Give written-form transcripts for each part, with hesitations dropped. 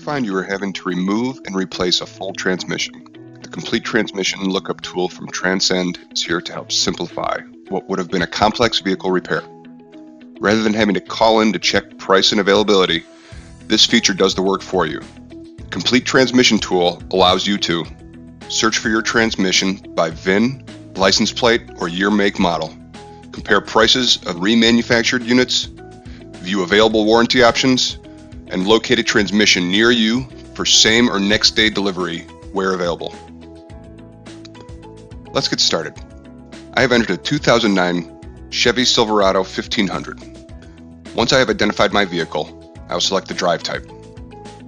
find you are having to remove and replace a full transmission, the Complete Transmission Lookup Tool from Transend is here to help simplify what would have been a complex vehicle repair. Rather than having to call in to check price and availability, this feature does the work for you. Complete Transmission Tool allows you to search for your transmission by VIN, license plate, or year, make, model, compare prices of remanufactured units, view available warranty options, and locate a transmission near you for same or next day delivery where available. Let's get started. I have entered a 2009 Chevy Silverado 1500. Once I have identified my vehicle, I will select the drive type.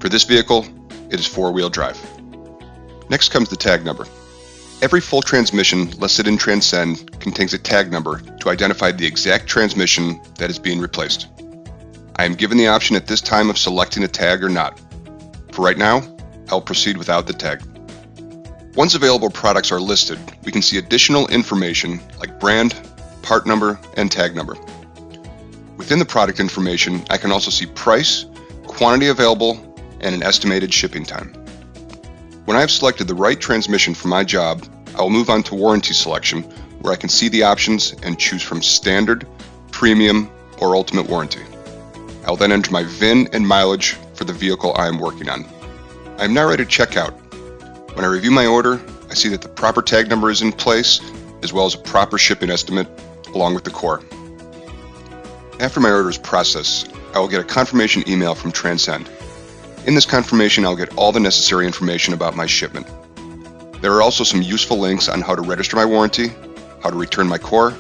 For this vehicle, it is four-wheel drive. Next comes the tag number. Every full transmission listed in Transend contains a tag number to identify the exact transmission that is being replaced. I am given the option at this time of selecting a tag or not. For right now, I will proceed without the tag. Once available products are listed, we can see additional information like brand, part number, and tag number. Within the product information, I can also see price, quantity available, and an estimated shipping time. When I have selected the right transmission for my job, I will move on to warranty selection, where I can see the options and choose from standard, premium, or ultimate warranty. I will then enter my VIN and mileage for the vehicle I am working on. I am now ready to check out. When I review my order, I see that the proper tag number is in place, as well as a proper shipping estimate, along with the core. After my order is processed, I will get a confirmation email from Transend. In this confirmation, I'll get all the necessary information about my shipment. There are also some useful links on how to register my warranty, how to return my core,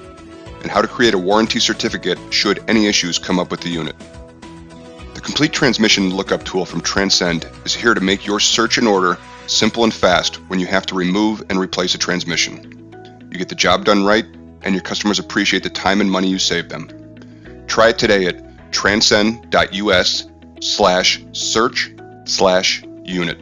and how to create a warranty certificate should any issues come up with the unit. The Complete Transmission Lookup Tool from Transend is here to make your search and order simple and fast when you have to remove and replace a transmission. You get the job done right, and your customers appreciate the time and money you save them. Try it today at transend.us/search/unit.